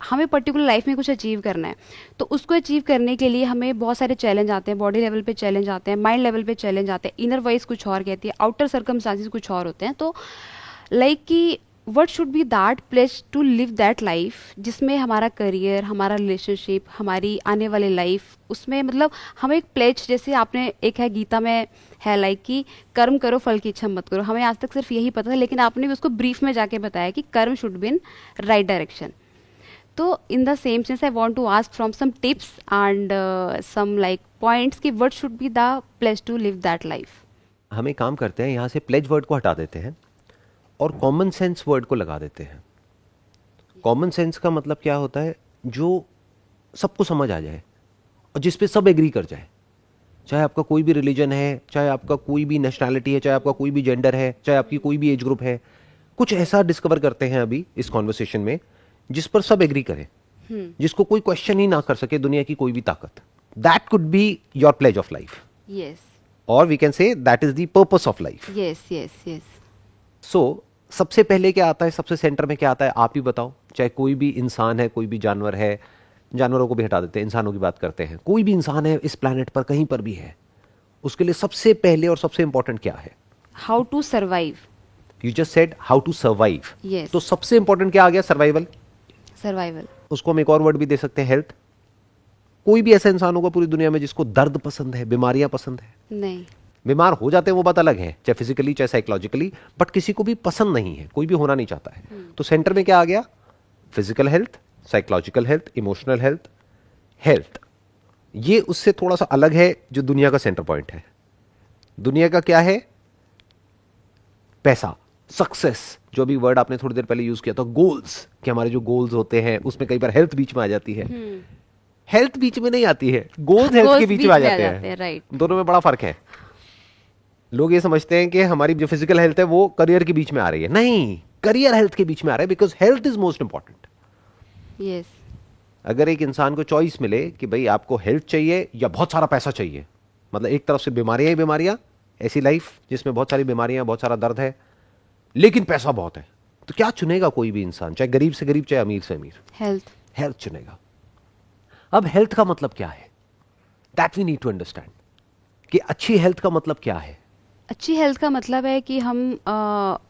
हमें particular life में कुछ अचीव करना है, तो उसको अचीव करने के लिए हमें बहुत सारे चैलेंज आते हैं, बॉडी लेवल पे चैलेंज आते हैं, माइंड लेवल पे चैलेंज आते हैं, इनर वाइज कुछ और कहती है, आउटर सर्कमस्टांसेस कुछ और होते हैं। तो लाइक कि what should be that place to live that life, जिसमें हमारा करियर, हमारा रिलेशनशिप, हमारी आने वाली लाइफ, उसमें मतलब हमें एक प्लेज, जैसे आपने एक है गीता में है लाइक कि कर्म करो फल की इच्छा मत करो, हमें आज तक सिर्फ यही पता था, लेकिन आपने भी उसको ब्रीफ में जाके बताया कि karma should be in right direction. तो in the same sense I want to ask from some tips and some like points कि what should be the place to live that life. हम एक काम करते हैं, यहाँ से प्लेज वर्ड को हटा देते हैं और कॉमन सेंस वर्ड को लगा देते हैं। कॉमन सेंस का मतलब क्या होता है? जो सबको समझ आ जाए और जिस पे सब एग्री कर जाए, चाहे आपका कोई भी रिलीजन है, चाहे आपका कोई भी नेशनैलिटी है, चाहे आपका कोई भी जेंडर है, चाहे आपकी कोई भी एज ग्रुप है। कुछ ऐसा डिस्कवर करते हैं अभी इस कॉन्वर्सेशन में जिस पर सब एग्री करें, जिसको कोई क्वेश्चन ही ना कर सके दुनिया की कोई भी ताकत। That could be your pledge of life, yes, और we can say that is the purpose of life. Yes yes yes. So सबसे पहले क्या आता है, सबसे सेंटर में क्या आता है, आप ही बताओ। चाहे कोई भी इंसान है, कोई भी जानवर है, जानवरों को भी हटा देते हैं, इंसानों की बात करते हैं। कोई भी इंसान है इस प्लैनेट पर, कहीं पर भी है, उसके लिए सबसे पहले और सबसे इंपॉर्टेंट क्या है? How to survive. You just said how to survive. Yes. तो सबसे इंपॉर्टेंट क्या आ गया? सर्वाइवल। सर्वाइवल। उसको हम एक और वर्ड भी दे सकते हैं, हेल्थ। कोई भी ऐसा इंसान होगा पूरी दुनिया में जिसको दर्द पसंद है, बीमारियां पसंद है? नहीं। बीमार हो जाते हैं वो बात अलग है, चाहे फिजिकली चाहे साइकोलॉजिकली, बट किसी को भी पसंद नहीं है, कोई भी होना नहीं चाहता है। तो सेंटर में क्या आ गया? Physical health, psychological health, emotional health, health. ये उससे थोड़ा सा अलग है जो दुनिया का सेंटर पॉइंट है। दुनिया का क्या है? पैसा, सक्सेस, जो भी वर्ड आपने थोड़ी देर पहले यूज किया था, गोल्स, कि हमारे जो गोल्स होते हैं उसमें कई बार हेल्थ बीच में आ जाती है। हेल्थ बीच में नहीं आती है, गोल्स हेल्थ के बीच में आ जाते हैं। राइट। दोनों में बड़ा फर्क है। लोग ये समझते हैं कि हमारी जो फिजिकल हेल्थ है वो करियर के बीच में आ रही है। नहीं, करियर हेल्थ के बीच में आ रहा है, because health is most important. Yes. अगर एक इंसान को चॉइस मिले कि भाई आपको हेल्थ चाहिए या बहुत सारा पैसा चाहिए, मतलब एक तरफ से बीमारियां ही बीमारियां, ऐसी लाइफ जिसमें बहुत सारी बीमारियां, बहुत सारा दर्द है, लेकिन पैसा बहुत है, तो क्या चुनेगा कोई भी इंसान, चाहे गरीब से गरीब, चाहे अमीर से अमीर? हेल्थ। हेल्थ चुनेगा। अब हेल्थ का मतलब क्या है? That we need to understand कि अच्छी हेल्थ का मतलब क्या है। अच्छी हेल्थ का मतलब है कि हम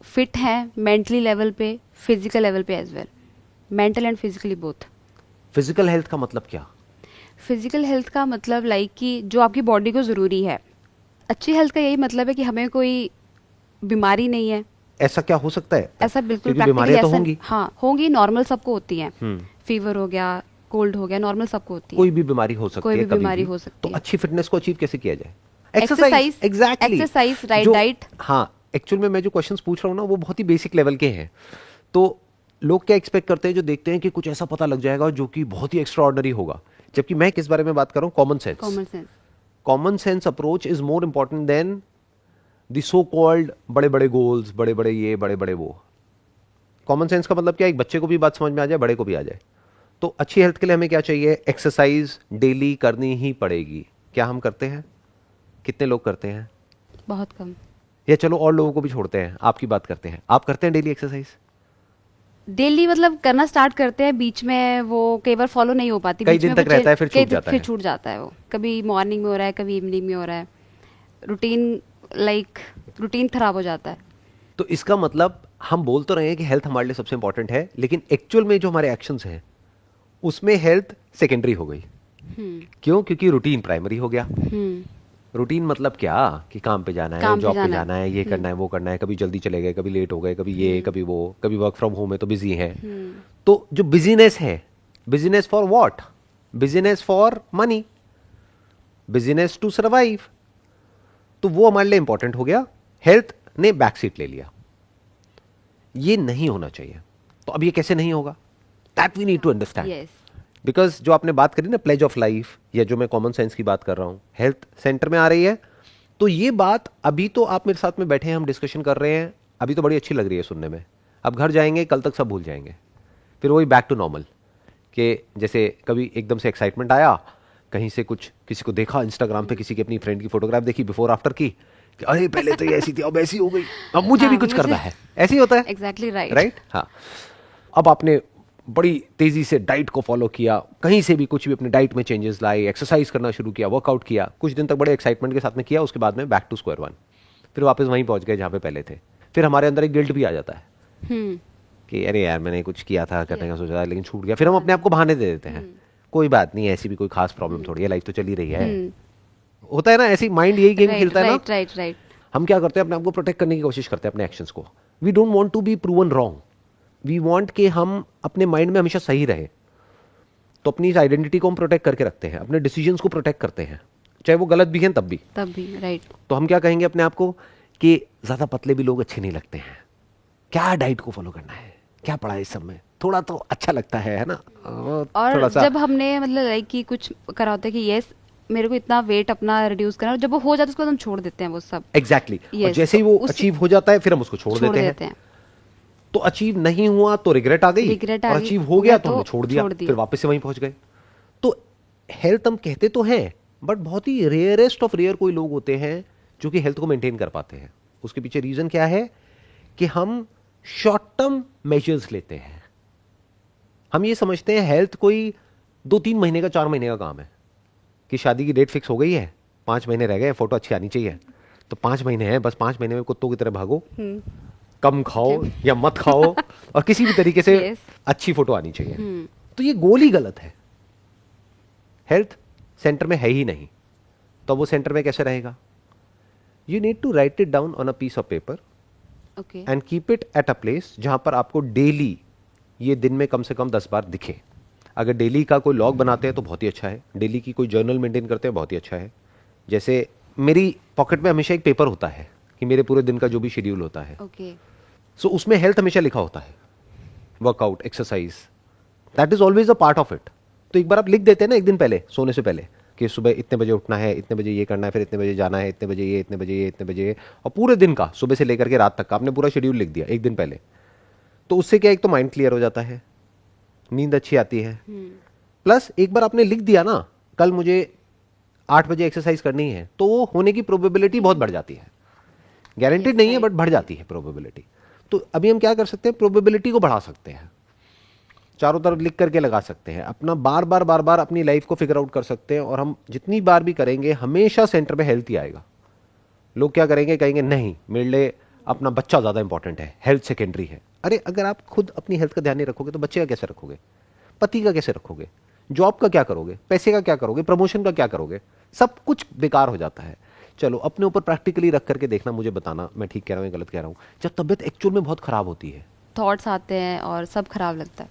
फिट हैं मेंटली लेवल पे, फिजिकल लेवल पे as well, mental and physically both. Physical health का मतलब क्या? फिजिकल हेल्थ का मतलब लाइक कि जो आपकी बॉडी को ज़रूरी है। अच्छी हेल्थ का यही मतलब है कि हमें कोई बीमारी नहीं है। ऐसा क्या हो सकता है? ऐसा बिल्कुल क्योंकि बीमारियां तो होंगी। हाँ होंगी, नॉर्मल सबको होती हैं। फीवर हो गया, कोल्ड हो गया, नॉर्मल सबको होती है। कोई भी बीमारी हो सकती है, कोई भी कभी बीमारी भी। हो सकती तो है। अच्छी फिटनेस को अचीव कैसे किया जाए? Exercise, exactly. Exercise, right diet. हाँ, एक्चुअल में मैं जो क्वेश्चंस पूछ रहा हूँ ना वो बहुत ही बेसिक लेवल के हैं। तो लोग क्या एक्सपेक्ट करते हैं, जो देखते हैं कि कुछ ऐसा पता लग जाएगा जो कि बहुत ही एक्स्ट्रा ऑर्डिनरी होगा, जबकि मैं किस बारे में बात कर रहा हूँ? Common sense. Common sense. Common sense approach is more important than the so called बड़े बड़े गोल्स, बड़े बड़े ये, बड़े बड़े वो। कॉमन सेंस का मतलब क्या? एक बच्चे को भी बात समझ में आ जाए, बड़े को भी आ जाए। तो अच्छी हेल्थ के लिए हमें क्या चाहिए? एक्सरसाइज डेली करनी ही पड़ेगी। क्या हम करते हैं? कितने लोग करते हैं? बहुत कम। या चलो और लोगों को भी छोड़ते हैं, आपकी बात करते हैं। आप करते हैं डेली एक्सरसाइज? डेली मतलब करना स्टार्ट करते हैं, बीच में वो कई बार फॉलो नहीं हो पाती, कई बीच दिन में तक रहता है, फिर छूट जाता है। फिर छूट जाता है। वो कभी मॉर्निंग में हो रहा है, कभी इवनिंग में हो रहा है, रूटीन लाइक रूटीन खराब हो जाता है। तो इसका मतलब हम बोल तो रहे हैं कि हेल्थ हमारे लिए सबसे इंपॉर्टेंट है, लेकिन एक्चुअल में जो हमारे एक्शंस हैं उसमें हेल्थ सेकेंडरी हो गई। क्यों? क्योंकि रूटीन प्राइमरी हो गया। रूटीन मतलब क्या? कि काम पे जाना है, काम पे जॉब पे जाना जाना है, ये करना है, वो करना है, कभी जल्दी चले गए, कभी लेट हो गए, कभी ये, कभी वो, कभी वर्क फ्रॉम होम है तो बिजी है। तो जो बिजीनेस है, business for what? Business for money, business to survive. तो वो हमारे लिए इंपॉर्टेंट हो गया, हेल्थ ने बैक सीट ले लिया। ये नहीं होना चाहिए। तो अब ये कैसे नहीं होगा? That we need to understand. Yes. Because जो आपने बात करी ना प्लेज ऑफ लाइफ, या जो मैं कॉमन सेंस की बात कर रहा हूं, हेल्थ सेंटर में आ रही है। तो ये बात अभी तो आप मेरे साथ में बैठे हैं, हम डिस्कशन कर रहे हैं, अभी तो बड़ी अच्छी लग रही है सुनने में। अब घर जाएंगे, कल तक सब भूल जाएंगे, फिर वही बैक टू नॉर्मल। कि जैसे कभी एकदम से एक्साइटमेंट आया, कहीं से कुछ किसी को देखा इंस्टाग्राम पे, किसी की अपनी फ्रेंड की फोटोग्राफ देखी बिफोर आफ्टर की, कि अरे पहले तो ये ऐसी थी अब ऐसी हो गई, अब मुझे भी कुछ करना है। ऐसे ही होता है। Exactly right. राइट। हाँ। अब आपने बड़ी तेज़ी से डाइट को फॉलो किया, कहीं से भी कुछ भी अपने डाइट में चेंजेस लाए, एक्सरसाइज करना शुरू किया, वर्कआउट किया, कुछ दिन तक बड़े एक्साइटमेंट के साथ में किया, उसके बाद में बैक टू स्क्वायर वन, फिर वापस वहीं पहुंच गए जहाँ पे पहले थे। फिर हमारे अंदर एक गिल्ट भी आ जाता है कि अरे यार मैंने कुछ किया था, करने का सोचा था लेकिन छूट गया। फिर हम अपने आप को बहाने दे देते हैं, कोई बात नहीं, ऐसी भी कोई खास प्रॉब्लम थोड़ी है, लाइफ तो चली रही है। होता है ना, ऐसी माइंड यही गेम खेलता है ना। राइट। हम क्या करते हैं, अपने आप को प्रोटेक्ट करने की कोशिश करते हैं अपने एक्शंस को। We don't want to be proven wrong, we want कि हम अपने माइंड में हमेशा सही रहे। तो अपनी इस आइडेंटिटी को हम प्रोटेक्ट करके रखते हैं, अपने डिसीजंस को प्रोटेक्ट करते हैं, चाहे वो गलत भी हैं तब भी। राइट। तो हम क्या कहेंगे अपने आप को कि ज्यादा पतले भी लोग अच्छे नहीं लगते हैं, क्या डाइट को फॉलो करना है, क्या पड़ा है इस सब में, थोड़ा तो अच्छा लगता है ना। और थोड़ा सा जब हमने मतलब लाइक कि कुछ करा होता है कि यस मेरे को इतना वेट अपना रिड्यूस करना है, और जब वो हो जाता है उसके बाद हम छोड़ देते हैं वो सब। एग्जैक्टली Yes, और जैसे ही वो अचीव हो जाता है फिर हम उसको छोड़ देते हैं। तो अचीव नहीं हुआ तो रिग्रेट आ गई, Regret आ और गई, अचीव हो गया तो हमने तो छोड़ दिया, छोड़ दिया। फिर वापस से वहीं पहुंच गए। तो हेल्थ हम कहते तो हैं, बट बहुत ही रेयरेस्ट ऑफ रेयर कोई लोग होते हैं जो कि हेल्थ को मेंटेन कर पाते हैं। उसके पीछे रीजन क्या है कि हम शॉर्ट टर्म मेजर्स लेते हैं। हम ये समझते हैं हेल्थ कोई 2-3 महीने का, 4 महीने का काम है, कि शादी की डेट फिक्स हो गई है, 5 महीने रह गए, फोटो अच्छी आनी चाहिए, तो 5 महीने हैं, बस 5 महीने में कुत्तों की तरह भागो, कम खाओ या मत खाओ, और किसी भी तरीके से Yes. अच्छी फोटो आनी चाहिए। तो ये गोल ही गलत है। हेल्थ सेंटर में है ही नहीं, तो वो सेंटर में कैसे रहेगा? You need to write it down on a piece of paper okay. And keep it at a place जहां पर आपको डेली, ये दिन में कम से कम 10 बार दिखे। अगर डेली का कोई लॉग बनाते हैं तो बहुत ही अच्छा है, डेली की कोई जर्नल मेंटेन करते हैं बहुत ही अच्छा है। जैसे मेरी पॉकेट में हमेशा एक पेपर होता है कि मेरे पूरे दिन का जो भी शेड्यूल होता है, ओके। सो उसमें हेल्थ हमेशा लिखा होता है, workout, exercise, that is always a part of it. तो एक बार आप लिख देते हैं ना एक दिन पहले, सोने से पहले, कि सुबह इतने बजे उठना है, इतने बजे ये करना है, फिर इतने बजे जाना है, इतने बजे ये, इतने बजे ये, इतने बजे ये, और पूरे दिन का सुबह से लेकर के रात तक का आपने पूरा शेड्यूल लिख दिया एक दिन पहले। तो उससे क्या, एक तो माइंड क्लियर हो जाता है, नींद अच्छी आती है, प्लस एक बार आपने लिख दिया ना कल मुझे 8 बजे एक्सरसाइज करनी है, तो वो होने की प्रोबेबिलिटी बहुत बढ़ जाती है। गारंटीड नहीं है बट बढ़ जाती है प्रोबेबिलिटी। तो अभी हम क्या कर सकते हैं, प्रोबेबिलिटी को बढ़ा सकते हैं, चारों तरफ लिख करके लगा सकते हैं, अपना बार बार अपनी लाइफ को फिगर आउट कर सकते हैं। और हम जितनी बार भी करेंगे हमेशा सेंटर पे हेल्थ ही आएगा। लोग क्या करेंगे, कहेंगे नहीं मेरे लिए अपना बच्चा ज्यादा इंपॉर्टेंट है, हेल्थ सेकेंडरी है। अरे अगर आप खुद अपनी हेल्थ का ध्यान नहीं रखोगे तो बच्चे का कैसे रखोगे, पति का कैसे रखोगे, जॉब का क्या करोगे, पैसे का क्या करोगे, प्रमोशन का क्या करोगे, सब कुछ बेकार हो जाता है। चलो अपने ऊपर प्रैक्टिकली रख करके देखना, मुझे बताना मैं ठीक कह रहा हूँ या गलत कह रहा हूँ। जब तबीयत एक्चुअल में बहुत खराब होती है, थॉट्स आते हैं और सब खराब लगता है,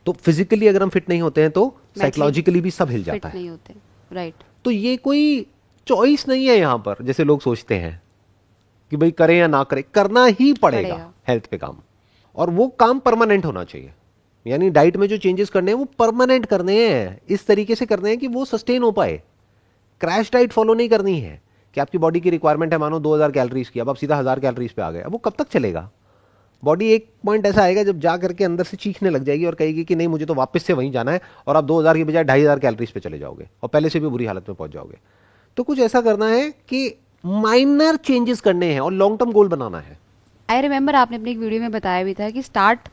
तो फिजिकली अगर हम फिट नहीं होते हैं तो साइकोलॉजिकली भी सब हिल फिट जाता है। नहीं होते। राइट। तो ये कोई चॉइस नहीं है यहाँ पर, जैसे लोग सोचते हैं कि भाई करें या ना करें, करना ही पड़ेगा हेल्थ पे काम। और वो काम परमानेंट होना चाहिए, यानी डाइट में जो चेंजेस करने हैं वो परमानेंट करने हैं, इस तरीके से करने हैं कि वो सस्टेन हो पाए। क्रैश डाइट फॉलो नहीं करनी है कि आपकी बॉडी की रिक्वायरमेंट है मानो 2000 कैलोरीज की, अब आप सीधा 1000 कैलोरीज पे आ गए। अब वो कब तक चलेगा? बॉडी एक पॉइंट ऐसा आएगा जब जा करके अंदर से चीखने लग जाएगी और कहेगी कि नहीं मुझे तो वापस से वहीं जाना है, और आप 2000 की बजाय 2500 कैलोरीज पे चले जाओगे और पहले से भी बुरी हालत में पहुंच जाओगे। तो कुछ ऐसा करना है कि माइनर चेंजेस करने हैं और लॉन्ग टर्म गोल बनाना है। आई रिमेम्बर आपने अपनी एक वीडियो में बताया भी था कि start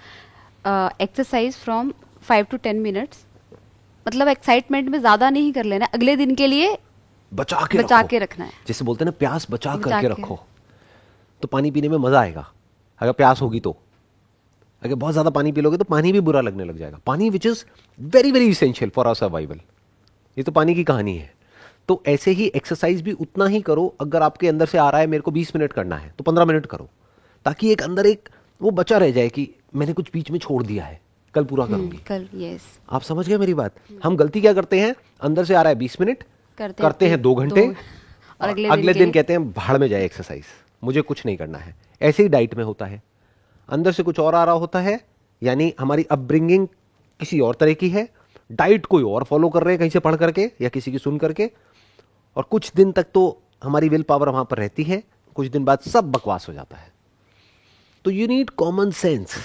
exercise from 5 to 10 minutes, मतलब एक्साइटमेंट में ज्यादा नहीं कर लेना, अगले दिन के लिए बचा के रखना है। जैसे बोलते हैं ना, प्यास बचा बचा करके के। रखो, तो पानी पीने में मजा आएगा। अगर प्यास होगी तो, अगर बहुत ज्यादा पानी पी लोगे तो पानी भी बुरा लगने लग जाएगा। पानी which is very very essential for our survival, ये तो पानी की कहानी है। तो ऐसे ही एक्सरसाइज भी उतना ही करो, अगर आपके अंदर से आ रहा है मेरे को 20 मिनट करना है तो 15 मिनट करो, ताकि एक अंदर एक वो बचा रह जाए कि मैंने कुछ बीच में छोड़ दिया है, कल पूरा करूंगी। कल, यस। आप समझ गए मेरी बात? हम गलती क्या करते हैं, अंदर से आ रहा है 20 मिनट, करते हैं 2 घंटे, और अगले दिन कहते हैं भाड़ में जाए एक्सरसाइज, मुझे कुछ नहीं करना है। ऐसे ही डाइट में होता है, अंदर से कुछ और आ रहा होता है, यानी हमारी अपब्रिंगिंग किसी और तरह की है, डाइट कोई और फॉलो कर रहे हैं कहीं से पढ़ करके या किसी की सुन करके, और कुछ दिन तक तो हमारी विल पावर वहां पर रहती है, कुछ दिन बाद सब बकवास हो जाता है। तो यू नीड कॉमन सेंस।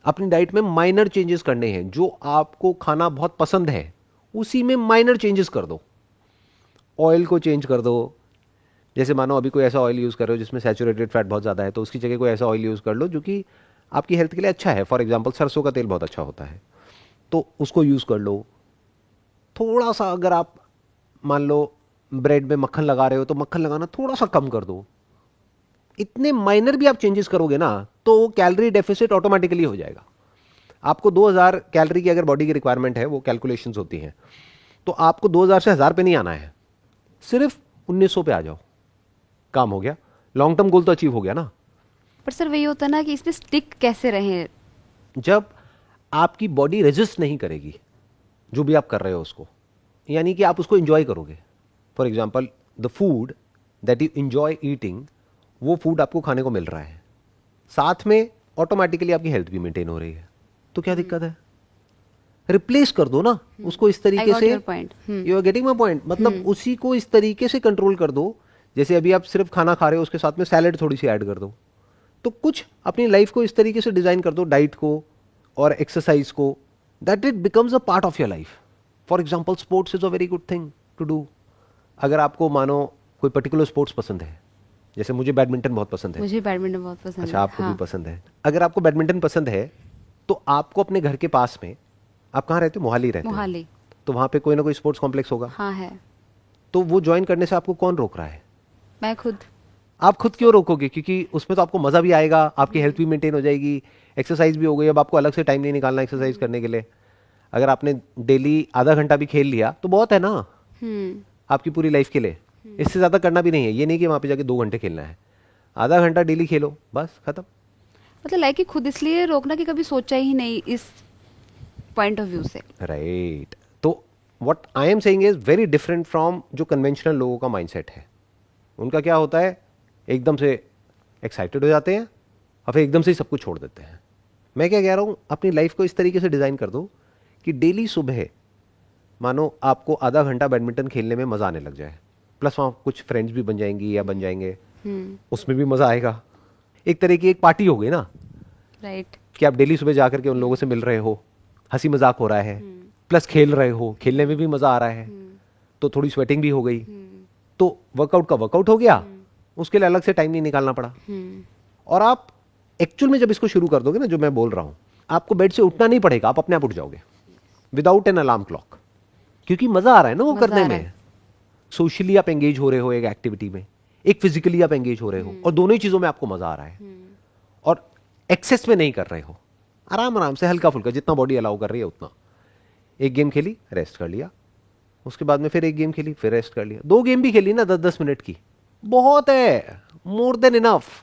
अपनी डाइट में माइनर चेंजेस करने हैं, जो आपको खाना बहुत पसंद है उसी में माइनर चेंजेस कर दो। ऑयल को चेंज कर दो, जैसे मानो अभी कोई ऐसा ऑयल यूज़ कर रहे हो जिसमें सैचुरेटेड फैट बहुत ज़्यादा है, तो उसकी जगह कोई ऐसा ऑयल यूज़ कर लो जो कि आपकी हेल्थ के लिए अच्छा है। फॉर एग्जांपल सरसों का तेल बहुत अच्छा होता है, तो उसको यूज़ कर लो। थोड़ा सा अगर आप मान लो ब्रेड में मक्खन लगा रहे हो तो मक्खन लगाना थोड़ा सा कम कर दो। इतने माइनर भी आप चेंजेस करोगे ना तो कैलोरी डेफिसिट ऑटोमेटिकली हो जाएगा। आपको 2000 कैलोरी की अगर बॉडी की रिक्वायरमेंट है, वो कैलकुलेशंस होती हैं, तो आपको 2000 से 1000 पे नहीं आना है, सिर्फ 1900 पे आ जाओ, काम हो गया। लॉन्ग टर्म गोल तो अचीव हो गया ना। पर सर वही होता है ना कि इसमें स्टिक कैसे रहें। जब आपकी बॉडी रेजिस्ट नहीं करेगी जो भी आप कर रहे हो उसको, यानी कि आप उसको इंजॉय करोगे। For example the food that you enjoy eating, वो फूड आपको खाने को मिल रहा है, साथ में ऑटोमेटिकली आपकी हेल्थ भी मेंटेन हो रही है, तो क्या दिक्कत है? रिप्लेस कर दो ना उसको इस तरीके से। You are getting my point? मतलब उसी को इस तरीके से कंट्रोल कर दो, जैसे अभी आप सिर्फ खाना खा रहे हो, उसके साथ में सैलेड थोड़ी सी ऐड कर दो। तो कुछ अपनी लाइफ को इस तरीके से डिजाइन कर दो, डाइट को और एक्सरसाइज को, that it becomes a part of your life. For example sports is a very good thing to do. अगर आपको मानो कोई पर्टिकुलर स्पोर्ट्स पसंद है, जैसे मुझे बैडमिंटन बहुत पसंद है। मुझे बैडमिंटन बहुत पसंद है। अच्छा, आपको हाँ। भी पसंद है। अगर आपको बैडमिंटन पसंद है तो आपको अपने घर के पास में, आप कहाँ रहते हो? मोहाली रहते हो, मोहाली। तो वहाँ पे कोई ना कोई स्पोर्ट्स कॉम्प्लेक्स होगा। हाँ है। तो वो ज्वाइन करने से आपको कौन रोक रहा है? मैं खुद। आप खुद क्यों रोकोगे? क्योंकि उसमें तो आपको मजा भी आएगा, आपकी हेल्थ भी मेंटेन हो जाएगी, एक्सरसाइज भी हो गई। अब आपको अलग से टाइम नहीं निकालना एक्सरसाइज करने के लिए। अगर आपने डेली आधा घंटा भी खेल लिया तो बहुत है ना आपकी पूरी लाइफ के लिए। इससे ज्यादा करना भी नहीं है। ये नहीं कि वहां पे जाके 2 घंटे खेलना है, आधा घंटा डेली खेलो, बस खत्म। मतलब लाइक कि खुद इसलिए रोकना कि कभी सोचा ही नहीं इस पॉइंट ऑफ व्यू से। राइट। तो what I am saying is very different from जो कन्वेंशनल लोगों का माइंडसेट है। उनका क्या होता है, एकदम से एक्साइटेड हो जाते हैं और फिर एकदम से ही सब कुछ छोड़ देते हैं। मैं क्या कह रहा हूँ, अपनी लाइफ को इस तरीके से डिज़ाइन कर दो कि डेली सुबह मानो आपको आधा घंटा बैडमिंटन खेलने में मज़ा आने लग जाए, प्लस वहाँ कुछ फ्रेंड्स भी बन जाएंगी या बन जाएंगे, उसमें भी मज़ा आएगा। एक तरह की एक पार्टी हो गई ना, राइट। कि आप डेली सुबह जा करके उन लोगों से मिल रहे हो, हंसी मजाक हो रहा है, प्लस खेल रहे हो, खेलने में भी मज़ा आ रहा है, तो थोड़ी स्वेटिंग भी हो गई, तो वर्कआउट का वर्कआउट हो गया, उसके लिए अलग से टाइम नहीं निकालना पड़ा। और आप एक्चुअल में जब इसको शुरू कर दोगे ना, जो मैं बोल रहा हूं, आपको बेड से उठना नहीं पड़ेगा, आप अपने आप उठ जाओगे विदाउट एन अलार्म क्लॉक, क्योंकि मजा आ रहा है ना वो करने में। सोशली आप एंगेज हो रहे हो एक एक्टिविटी में, एक फिजिकली आप एंगेज हो रहे हो, और दोनों ही चीजों में आपको मजा आ रहा है, और एक्सेस में नहीं कर रहे हो, आराम आराम से हल्का फुल्का जितना बॉडी अलाउ कर रही है उतना। एक गेम खेली, रेस्ट कर लिया, उसके बाद में फिर एक गेम खेली, फिर रेस्ट कर लिया। 2 गेम भी खेली ना 10-10 मिनट की, बहुत है, मोर देन इनफ।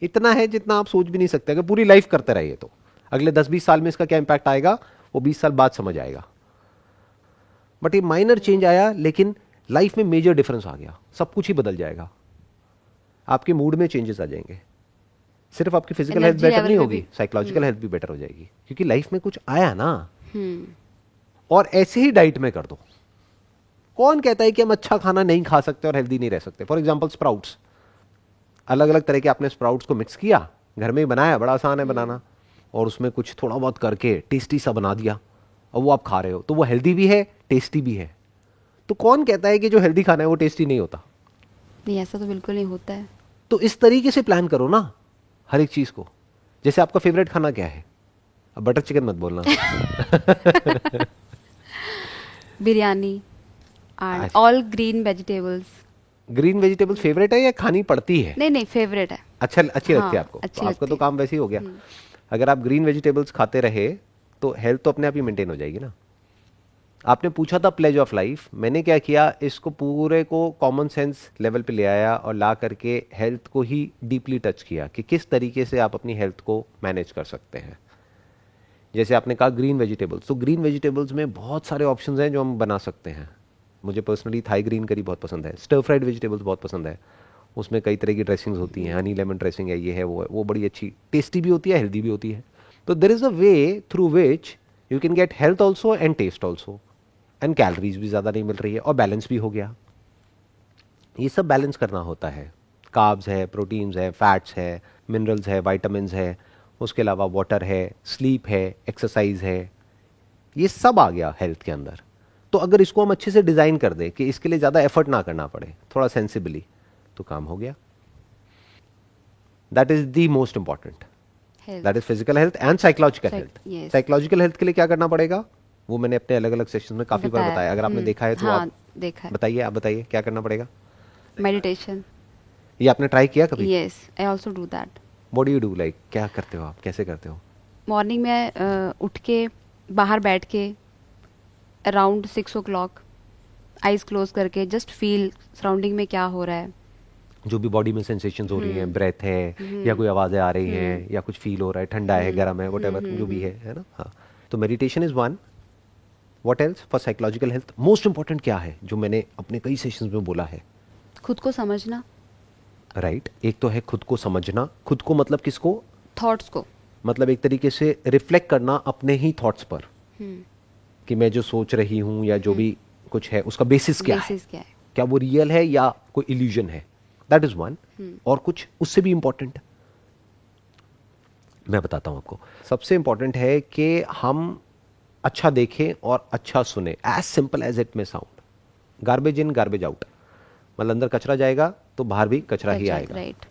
इतना है जितना आप सोच भी नहीं सकते। अगर पूरी लाइफ करते रहिए तो अगले 10-20 साल में इसका क्या इंपैक्ट आएगा वो 20 साल बाद समझ आएगा। बट ये माइनर चेंज आया, लेकिन लाइफ में मेजर डिफरेंस आ गया, सब कुछ ही बदल जाएगा। आपके मूड में चेंजेस आ जाएंगे, सिर्फ आपकी फिजिकल हेल्थ बेटर नहीं होगी, साइकोलॉजिकल हेल्थ भी बेटर हो जाएगी, क्योंकि लाइफ में कुछ आया ना। और ऐसे ही डाइट में कर दो। कौन कहता है कि हम अच्छा खाना नहीं खा सकते और हेल्दी नहीं रह सकते? फॉर एग्जाम्पल स्प्राउट्स, अलग अलग तरह के आपने स्प्राउट्स को मिक्स किया, घर में ही बनाया, बड़ा आसान है बनाना, और उसमें कुछ थोड़ा बहुत करके टेस्टी सा बना दिया, और वो आप खा रहे हो, तो वो हेल्दी भी है, टेस्टी भी है। तो कौन कहता है कि जो हेल्दी खाना है वो टेस्टी नहीं होता? नहीं, ऐसा तो बिल्कुल नहीं होता है। तो इस तरीके से प्लान करो ना हर एक चीज को। जैसे आपका फेवरेट खाना क्या है? अब बटर चिकन मत बोलना। Biryani and all green vegetables. Green vegetables favourite है या खानी पड़ती है? नहीं नहीं, फेवरेट है। अच्छा, अच्छी लगती है हाँ, आपको? अच्छी तो आपका लगती तो है। काम वैसे ही हो गया। अगर आप ग्रीन वेजिटेबल्स खाते रहे तो हेल्थ तो अपने आप ही मेंटेन हो जाएगी ना। आपने पूछा था प्लेज ऑफ लाइफ, मैंने क्या किया, इसको पूरे को कॉमन सेंस लेवल पे ले आया और ला करके हेल्थ को ही डीपली टच किया कि किस तरीके से आप अपनी हेल्थ को मैनेज कर सकते हैं। जैसे आपने कहा ग्रीन वेजिटेबल्स, तो ग्रीन वेजिटेबल्स में बहुत सारे ऑप्शंस हैं जो हम बना सकते हैं। मुझे पर्सनली थाई ग्रीन करी बहुत पसंद है, स्टर फ्राइड वेजिटेबल्स बहुत पसंद है, उसमें कई तरह की ड्रेसिंग्स होती हैं, हनी लेमन ड्रेसिंग है, ये है वो बड़ी अच्छी, टेस्टी भी होती है, हेल्दी भी होती है। तो there is a way through which you can get health also and taste also, and calories भी ज़्यादा नहीं मिल रही है, और बैलेंस भी हो गया। ये सब बैलेंस करना होता है। कार्ब्स है, प्रोटीन्स है, फैट्स है, मिनरल्स है, वाइटामिन्स है, उसके अलावा वाटर है, स्लीप है, एक्सरसाइज है, ये सब आ गया हेल्थ के अंदर। तो अगर इसको हम अच्छे से डिज़ाइन कर दें कि इसके लिए ज़्यादा एफर्ट ना करना पड़े, थोड़ा सेंसिबली, तो काम हो गया। That is the most important. Health. That is physical health and psychological health. yes. Psychological health के लिए क्या करना पड़ेगा वो मैंने अपने अलग अलग सेशन में काफी बार बताया. अगर आपने हम्म, देखा है तो हाँ, आप देखा है. बताइए. आप बताइए क्या करना पड़ेगा. मेडिटेशन. ये आपने ट्राई किया कभी? Yes, I also do that. What do you do, like क्या करते हो आप, कैसे करते हो? मॉर्निंग में उठ के बाहर बैठ के अराउंड 6 o'clock आइज क्लोज करके जस्ट फील सराउंडिंग में क्या हो रहा है. जो भी बॉडी में सेंसेशंस हो रही हैं, ब्रेथ है या कोई आवाजें आ रही हैं या कुछ फील हो रहा है, ठंडा है, गर्म है, व्हाटएवर जो भी है ना. हाँ, तो meditation is one. What else for psychological health? Most important क्या है जो मैंने अपने कई सेशंस में बोला है? खुद को समझना. राइट. एक तो है खुद को समझना. खुद को मतलब किसको? थॉट्स को. मतलब एक तरीके से रिफ्लेक्ट करना अपने ही थॉट्स पर कि मैं जो सोच रही हूँ या जो भी कुछ है उसका बेसिस क्या है, बेसिस क्या है. क्या वो रियल है या कोई इल्यूजन है. That is one. और कुछ उससे भी इंपॉर्टेंट मैं बताता हूं आपको. सबसे इंपॉर्टेंट है कि हम अच्छा देखें और अच्छा सुने. As simple as it may sound. Garbage in garbage out. मतलब अंदर कचरा जाएगा तो बाहर भी कचरा ही आएगा. राइट.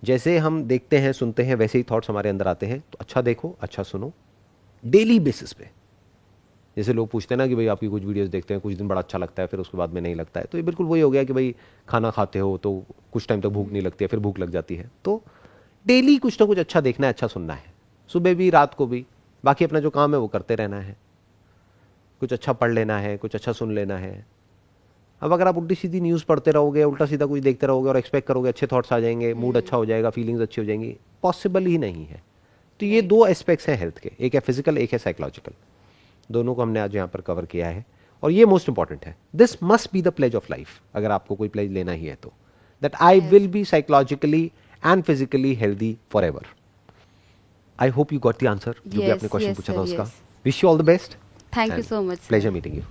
जैसे हम देखते हैं सुनते हैं वैसे ही थॉट्स हमारे अंदर आते हैं. तो अच्छा देखो अच्छा सुनो डेली बेसिस पे. जैसे लोग पूछते हैं ना कि भाई आपकी कुछ वीडियोस देखते हैं, कुछ दिन बड़ा अच्छा लगता है, फिर उसके बाद में नहीं लगता है. तो ये बिल्कुल वही हो गया कि भाई खाना खाते हो तो कुछ टाइम तक भूख नहीं लगती है, फिर भूख लग जाती है. तो डेली कुछ ना कुछ अच्छा देखना है, अच्छा सुनना है, सुबह भी रात को भी. बाकी अपना जो काम है वो करते रहना है. कुछ अच्छा पढ़ लेना है, कुछ अच्छा सुन लेना है. अब अगर आप उल्टी सीधी न्यूज़ पढ़ते रहोगे, उल्टा सीधा कुछ देखते रहोगे और एक्सपेक्ट करोगे अच्छे थॉट्स आ जाएंगे, मूड अच्छा हो जाएगा, फीलिंग्स अच्छी हो जाएंगी, पॉसिबल ही नहीं है. तो ये दो एस्पेक्ट्स हैं हेल्थ के. एक है फिजिकल, एक है साइकोलॉजिकल. दोनों को हमने आज यहाँ पर कवर किया है और ये मोस्ट इंपॉर्टेंट है. This must be the pledge of life. अगर आपको कोई प्लेज लेना ही है तो that I will be psychologically and physically healthy forever. I hope you got the answer जो भी आपने क्वेश्चन पूछा था उसका. Wish you all the best. Thank you so much. Pleasure meeting you.